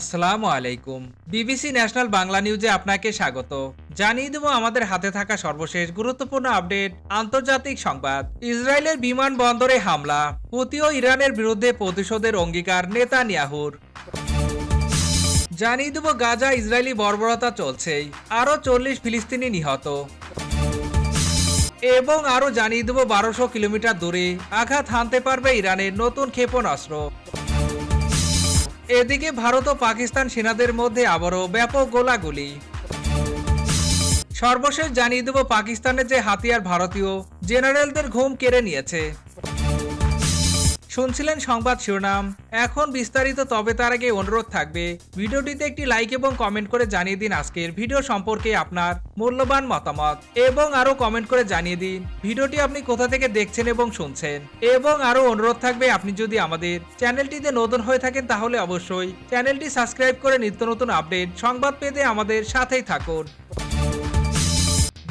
আসসালামু আলাইকুম। BBC national Bangla নিউজে আপনাকে স্বাগত। জানিয়ে দেব আমাদের হাতে থাকা সর্বশেষ গুরুত্বপূর্ণ আপডেট। আন্তর্জাতিক সংবাদ। ইসরায়েলের বিমানবন্দরে হামলা, হুতি ও ইরানের বিরুদ্ধে প্রতিশোধের অঙ্গীকার নেতানিয়াহুর। জানিয়ে দেব গাজা ইসরায়েলি বর্বরতা চলছেই, আরও 40 ফিলিস্তিনি নিহত। এবং আরও জানিয়ে দেব 1200 কিলোমিটার দূরে আঘাত হানতে পারবে ইরানের নতুন ক্ষেপণাস্ত্র। এদিকে ভারত ও পাকিস্তান সেনাদের মধ্যে আবারও ব্যাপক গোলাগুলি। সর্বশেষ জানিয়ে দেব পাকিস্তানের যে হাতিয়ার ভারতীয় জেনারেলদের ঘুম কেড়ে নিয়েছে। শুনছিলেন সংবাদ শিরোনাম, এখন বিস্তারিত। তবে তার আগে অনুরোধ থাকবে ভিডিওটিতে একটি লাইক এবং কমেন্ট করে জানিয়ে দিন আজকের ভিডিও সম্পর্কে আপনার মূল্যবান মতামত, এবং আরো কমেন্ট করে জানিয়ে দিন ভিডিওটি আপনি কোথা থেকে দেখছেন এবং শুনছেন। এবং আরো অনুরোধ থাকবে, আপনি যদি আমাদের চ্যানেলটিতে নতুন হয়ে থাকেন তাহলে অবশ্যই চ্যানেলটি সাবস্ক্রাইব করে নিত্য নতুন আপডেট সংবাদ পেতে আমাদের সাথেই থাকুন।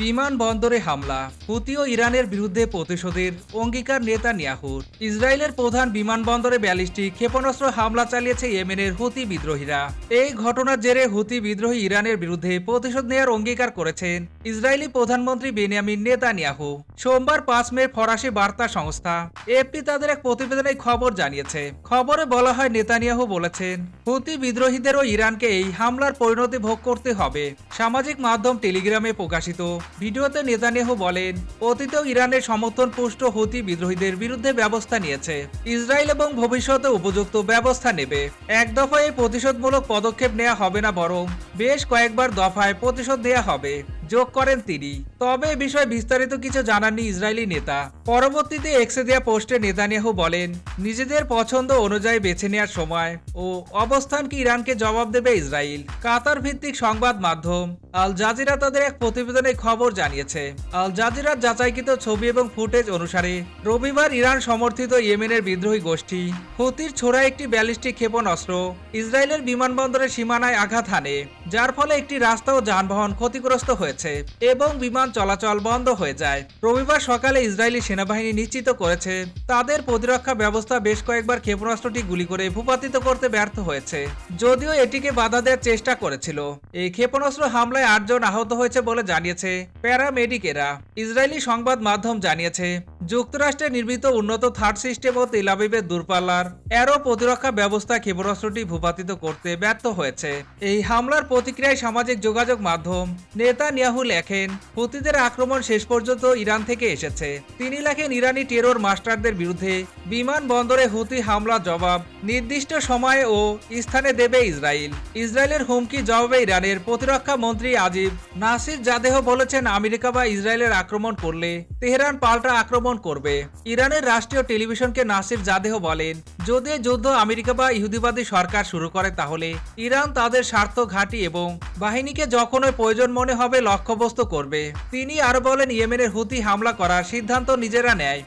বিমানবন্দরে হামলা, হুতি ও ইরানের বিরুদ্ধে প্রতিশোধের অঙ্গীকার নেতানিয়াহুর। ইসরায়েলের প্রধান বিমানবন্দরে ব্যালিস্টিক ক্ষেপণাস্ত্র হামলা চালিয়েছে ইয়েমেনের হুতি বিদ্রোহীরা। এই ঘটনার জেরে হুতি বিদ্রোহী ইরানের বিরুদ্ধে প্রতিশোধ নেওয়ার অঙ্গীকার করেছেন ইসরায়েলি প্রধানমন্ত্রী বেনিয়ামিন নেতানিয়াহু। সোমবার 5 মে ফরাসি বার্তা সংস্থা এএফপি তাদের এক প্রতিবেদনে খবর জানিয়েছে। খবরে বলা হয়, নেতানিয়াহু বলেছেন, হুতি বিদ্রোহীদেরও ইরানকে এই হামলার পরিণতি ভোগ করতে হবে। সামাজিক মাধ্যম টেলিগ্রামে প্রকাশিত ভিডিওতে নেতানিয়াহু বলেন, অতীতেও ইরানের সমর্থন পুষ্ট হুতি বিদ্রোহীদের বিরুদ্ধে ব্যবস্থা নিয়েছে ইসরায়েল এবং ভবিষ্যতে উপযুক্ত ব্যবস্থা নেবে। এক দফায় এই প্রতিশোধমূলক পদক্ষেপ নেওয়া হবে না, বরং বেশ কয়েকবার দফায় প্রতিশোধ নেওয়া হবে, যোগ করেন তিনি। তবে এ বিষয়ে বিস্তারিত কিছু জানাননি ইসরায়েলি নেতা। পরবর্তীতে এক্সে দেয়া পোস্টে নেতানিয়াহু বলেন, নিজেদের পছন্দ অনুযায়ী বেছে নেওয়ার সময় ও অবস্থানকে ইরানকে জবাব দেবে ইসরায়েল। কাতার ভিত্তিক সংবাদ মাধ্যম আল জাজিরা তাদের এক প্রতিবেদনে খবর জানিয়েছে। আল জাজিরার যাচাইকৃত ছবি এবং ফুটেজ অনুসারে রবিবার ইরান সমর্থিত ইয়েমেনের বিদ্রোহী গোষ্ঠী হুতির ছোড়া একটি ব্যালিস্টিক ক্ষেপণাস্ত্র ইসরায়েলের বিমানবন্দরের সীমানায় আঘাত হানে, যার ফলে একটি রাস্তা ও যানবাহন ক্ষতিগ্রস্ত হয়েছে এবং বিমান চলাচল বন্ধ হয়ে যায়। রবিবার সকালে ইসরায়েলি সেনাবাহিনী নিশ্চিত করেছে তাদের প্রতিরক্ষা ব্যবস্থা বেশ কয়েকবার ক্ষেপণাস্ত্রটি গুলি করে ভূপাতিত করতে ব্যর্থ হয়েছে, যদিও এটিকে বাধা দেওয়ার চেষ্টা করেছিল। এই ক্ষেপণাস্ত্র হামলায় 8 জন আহত হয়েছে বলে জানিয়েছে প্যারামেডিকেরা। ইসরায়েলি সংবাদ মাধ্যম জানিয়েছে, যুক্তরাষ্ট্রে নির্মিত উন্নত থার্ড সিস্টেম ও তেল আবিবের দূরপাল্লার অ্যারো প্রতিরক্ষা ব্যবস্থা ক্ষেপণাস্ত্রটি ভূপাতিত করতে ব্যর্থ হয়েছে। এই হামলার প্রতিক্রিয়ায় সামাজিক যোগাযোগ মাধ্যম নেতানিয়াহু লেখেন, হুতিদের আক্রমণ শেষ পর্যন্ত ইরান থেকে এসেছে। তিনি লেখেন, ইরানি টেরর মাস্টারদের বিরুদ্ধে বিমানবন্দরে হুতি হামলার জবাব নির্দিষ্ট সময়ে ও স্থানে দেবে ইসরায়েল। ইসরায়েলের হুমকি জবাবে ইরানের প্রতিরক্ষা মন্ত্রী আজিব নাসির জাদেহ বলেছেন, আমেরিকা বা ইসরায়েলের আক্রমণ করলে তেহরান পাল্টা আক্রমণ করবে। ইরানের রাষ্ট্রীয় টেলিভিশনকে নাসির জাদেহ বলেন, যদি যুদ্ধ আমেরিকা বা ইহুদিবাদী সরকার শুরু করে তাহলে ইরান তাদের স্বার্থ ঘাঁটি এবং বাহিনীকে যখনই প্রয়োজন মনে হবে লক্ষ্যবস্তু করবে। তিনি আরো বলেন, ইয়েমেনের হুতি হামলা করার সিদ্ধান্ত নিজেরা নেয়।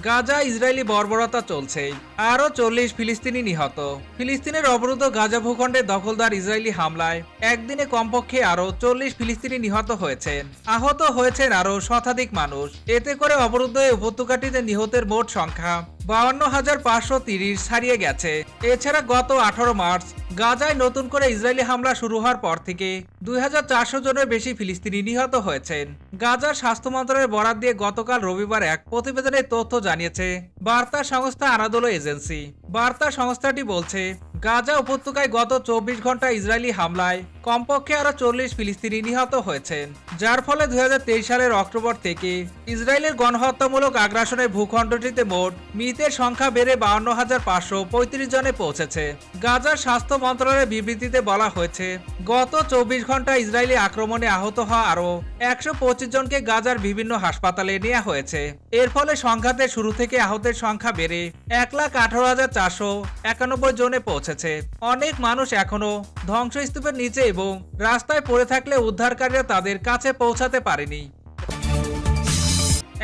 গাজা ইসরায়েলি বর্বরতা চলছে, আরও 40 ফিলিস্তিনি নিহত। ফিলিস্তিনের অবরুদ্ধ গাজা ভূখণ্ডে দখলদার ইসরায়েলি হামলায় একদিনে কমপক্ষে আরও 40 ফিলিস্তিনি নিহত হয়েছেন। আহত হয়েছেন আরও শতাধিক মানুষ। এতে করে অবরুদ্ধ এই উপত্যকাটিতে নিহতের মোট সংখ্যা 52,530 ছাড়িয়ে গেছে। এছাড়া গত 18 মার্চ গাজায় নতুন করে ইসরায়েলি হামলা শুরু হওয়ার পর থেকে 2400 জনের বেশি ফিলিস্তিনি নিহত হয়েছেন। গাজার স্বাস্থ্য মন্ত্রণালয়ের বরাত দিয়ে গতকাল রবিবার এক প্রতিবেদনে তথ্য জানিয়েছে বার্তা সংস্থা আনাদোলো এজেন্সি। বার্তা সংস্থাটি বলছে, গাজা উপত্যকায় গত 24 ঘন্টা ইসরায়েলি হামলায় কমপক্ষে আরো 40 ফিলিস্তিনি নিহত হয়েছেন, যার ফলে 2023 সালের অক্টোবর থেকে ইসরায়েলের গণহত্যামূলক আগ্রাসনের ভূখণ্ডটিতে মোট মৃতের সংখ্যা বেড়ে 52,535 জনে পৌঁছেছে। গাজার স্বাস্থ্য মন্ত্রণালয়ের বিবৃতিতে বলা হয়েছে, গত 24 ঘন্টা ইসরায়েলি আক্রমণে আহত হওয়া আরো 125 জনকে গাজার বিভিন্ন হাসপাতালে নেওয়া হয়েছে। এর ফলে সংঘাতের শুরু থেকে আহতের সংখ্যা বেড়ে 1,18,491 জনে পৌঁছেছে। অনেক মানুষ এখনো ধ্বংসস্তূপের নিচে এবং রাস্তায় পড়ে থাকলে উদ্ধারকারীরা তাদের কাছে পৌঁছাতে পারেনি।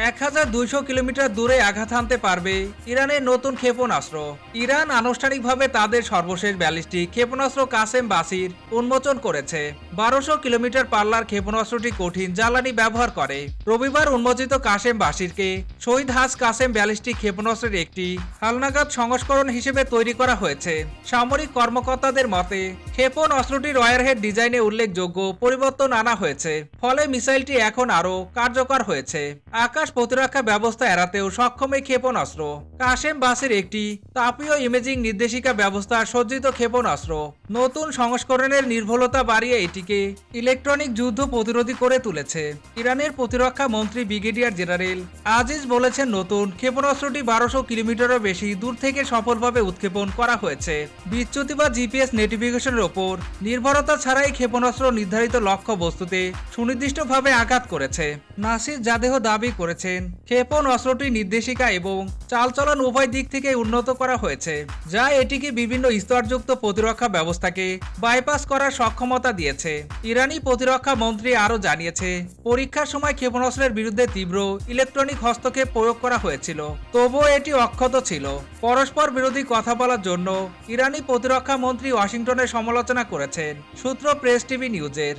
1200 কিলোমিটার দূরে আঘাত হানতে পারবে ইরানের নতুন ক্ষেপণাস্ত্র। ইরান আনুষ্ঠানিকভাবে তাদের সর্বশেষ ব্যালিস্টিক ক্ষেপণাস্ত্র কাসেম বাসির উন্মোচন করেছে। 1200 কিলোমিটার পাল্লার ক্ষেপণাস্ত্রটি কঠিন জ্বালানি ব্যবহার করে। রবিবার উন্মোচিত কাসেম বাসিরকে শহীদ হাজ কাসেম ব্যালিস্টিক ক্ষেপণাস্ত্রের একটি হালনাগাদ সংস্করণ হিসেবে তৈরি করা হয়েছে। সামরিক কর্মকর্তাদের মতে ক্ষেপণাস্ত্রটির ওয়ারহেড ডিজাইনে উল্লেখযোগ্য পরিবর্তন আনা হয়েছে, ফলে মিসাইলটি এখন আরও কার্যকর হয়েছে। আকাশ প্রতিরক্ষা ব্যবস্থা এড়াতেও সক্ষম এই ক্ষেপণাস্ত্র কাসেম বাসের একটি তাপীয় ইমেজিং নির্দেশিকা ব্যবস্থা সজ্জিত ক্ষেপণাস্ত্র। নতুন সংস্করণের নির্ভুলতা বাড়িয়ে এটিকে ইলেকট্রনিক যুদ্ধ প্রতিরোধী করে তুলেছে। ইরানের প্রতিরক্ষা মন্ত্রী ব্রিগেডিয়ার জেনারেল আজিজ বলেছেন, নতুন ক্ষেপণাস্ত্রটি 1200 কিলোমিটারও বেশি দূর থেকে সফলভাবে উৎক্ষেপণ করা হয়েছে। বিচ্যুতি বা জিপিএস নেটিফিকেশনের ওপর নির্ভরতা ছাড়াই ক্ষেপণাস্ত্র নির্ধারিত লক্ষ্য বস্তুতে সুনির্দিষ্টভাবে আঘাত করেছে। নাসির জাদেহ দাবি করেছেন, ক্ষেপণাস্ত্রটি নির্দেশিকা এবং চালচলন উভয় দিক থেকে উন্নত করা হয়েছে, যা এটিকে বিভিন্ন স্তরযুক্ত প্রতিরক্ষা ব্যবস্থাকে বাইপাস করার সক্ষমতা দিয়েছে। ইরানি প্রতিরক্ষা মন্ত্রী আরও জানিয়েছে, পরীক্ষার সময় ক্ষেপণাস্ত্রের বিরুদ্ধে তীব্র ইলেকট্রনিক হস্তক্ষেপ প্রয়োগ করা হয়েছিল, তবুও এটি অক্ষত ছিল। পরস্পর বিরোধী কথা বলার জন্য ইরানি প্রতিরক্ষা মন্ত্রী ওয়াশিংটনের সমালোচনা করেছেন। সূত্র প্রেস টিভি নিউজের।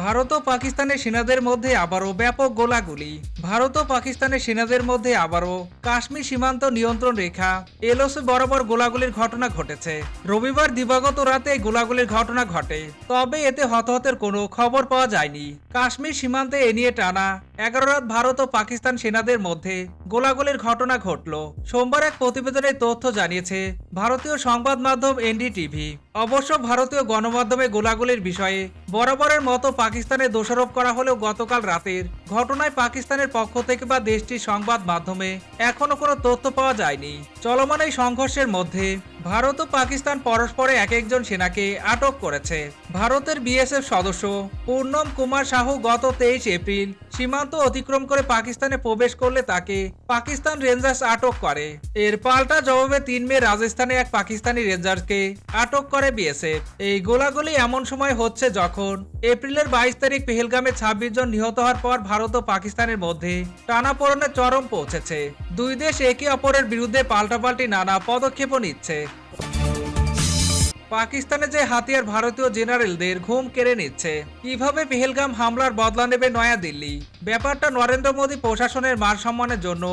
ভারত ও পাকিস্তানের সেনাদের মধ্যে আবারও ব্যাপক গোলাগুলি। ভারত ও পাকিস্তানের সেনাদের মধ্যে আবারও কাশ্মীর সীমান্ত নিয়ন্ত্রণ রেখা এলওসি বরাবর গোলাগুলির ঘটনা ঘটেছে। রবিবার দিবাগত রাতে গোলাগুলির ঘটনা ঘটে, তবে এতে হতাহতের কোনো খবর পাওয়া যায়নি। কাশ্মীর সীমান্তে এ নিয়ে টানা 11 রাত ভারত ও পাকিস্তান সেনাদের মধ্যে গোলাগুলির ঘটনা ঘটল। সোমবার এক প্রতিবেদনে তথ্য জানিয়েছে ভারতীয় সংবাদ মাধ্যম এনডিটিভি। অবশ্য ভারতীয় গণমাধ্যমে গোলাগুলির বিষয়ে বরাবরের মতো পাকিস্তানে দোষারোপ করা হলেও গতকাল রাতের ঘটনায় পাকিস্তানের পক্ষ থেকে বা দেশটির সংবাদ মাধ্যমে এখনো কোনো তথ্য পাওয়া যায়নি। চলমান এই সংঘর্ষের মধ্যে ভারত ও পাকিস্তান পরস্পরে এক একজন সেনাকে আটক করেছে। ভারতের বিএসএফ সদস্য পূর্ণম কুমার সাহু গত 23 এপ্রিল সীমান্ত অতিক্রম করে পাকিস্তানে প্রবেশ করলে তাকে পাকিস্তান রেঞ্জার্স আটক করে। এর পাল্টা জবাবে 3 মে রাজস্থানে এক পাকিস্তানি রেঞ্জার্সকে আটক করে বিএসএফ। এই গোলাগুলি এমন সময় হচ্ছে যখন এপ্রিলের 22 তারিখ পেহেলগামে 26 জন নিহত হওয়ার পর ভারত ও পাকিস্তানের মধ্যে টানাপোড়েনের চরম পৌঁছেছে। দুই দেশ একে অপরের বিরুদ্ধে পাল্টাপাল্টি নানা পদক্ষেপও নিচ্ছে। পাকিস্তানে যে হাতিয়ার ভারতীয় জেনারেলদের ঘুম কেড়ে নিচ্ছে। কিভাবে পেহেলগাম হামলার বদলা নেবে নয়াদিল্লি? ব্যাপারটা নরেন্দ্র মোদী প্রশাসনের মান সম্মানের জন্য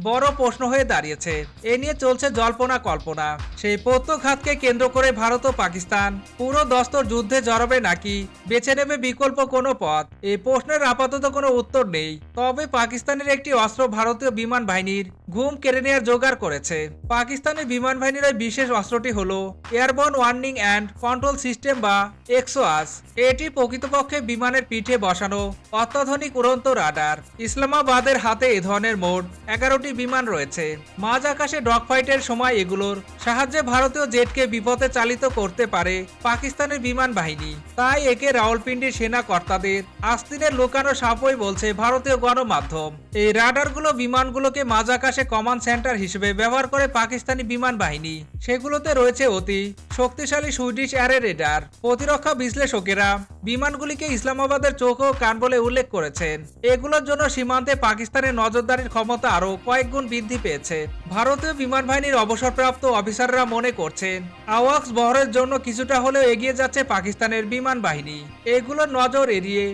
বড় প্রশ্ন হয়ে দাঁড়িয়েছে। এ নিয়ে চলছে জল্পনা কল্পনা। সেই প্রত্যঘাতকে কেন্দ্র করে ভারত ও পাকিস্তান পুরো দস্তর যুদ্ধে জড়াবে নাকি বেছে নেবে বিকল্প কোনো পথ? এই প্রশ্নের আপাতত কোনো উত্তর নেই। তবে পাকিস্তানের একটি অস্ত্র ভারতীয় বিমান বাহিনীর ঘুম কেড়ে নেওয়ার জোগাড় করেছে। পাকিস্তানের বিমান বাহিনীর এই বিশেষ অস্ত্রটি হলো airborne warning and control system বা এক্সওয়াস। এটি প্রকৃতপক্ষে বিমানের পিঠে বসানো অত্যাধুনিক উড়ন্ত রাডার। ইসলামাবাদের হাতে এ ধরনের মোট 11টি বিমান রয়েছে। মাঝ আকাশে ডগফাইটের সময় এগুলোর সাহায্যে ভারতীয় জেটকে বিপথে চালিত করতে পারে পাকিস্তানের বিমান বাহিনী। তাই একে রাওয়ালপিন্ডির সেনা কর্তাদের আস্তিনের লুকানো সাপই বলছে ভারতীয় গণমাধ্যম। এই রাডারগুলো বিমানগুলোকে মাঝ আকাশে কমান্ড সেন্টার হিসেবে ব্যবহার করে পাকিস্তানি বিমান বাহিনী। সেগুলোতে রয়েছে অতি শক্তিশালী সুইডিশ এয়ার রেডার। প্রতিরক্ষা বিশ্লেষকেরা বিমানগুলিকে ইসলামাবাদের চোখ ও কান বলে উল্লেখ করেছেন। এগুলোর জন্য সীমান্তে পাকিস্তানের নজরদারির ক্ষমতা আরও কয়েক গুণ বৃদ্ধি পেয়েছে। ভারতীয় বিমান বাহিনীর অবসরপ্রাপ্ত অফিসাররা মনে করছেন আওয়াক্স বহরের জন্য কিছুটা হলেও এগিয়ে যাচ্ছে পাকিস্তানের বিমান বাহিনী। এগুলোর নজর এড়িয়ে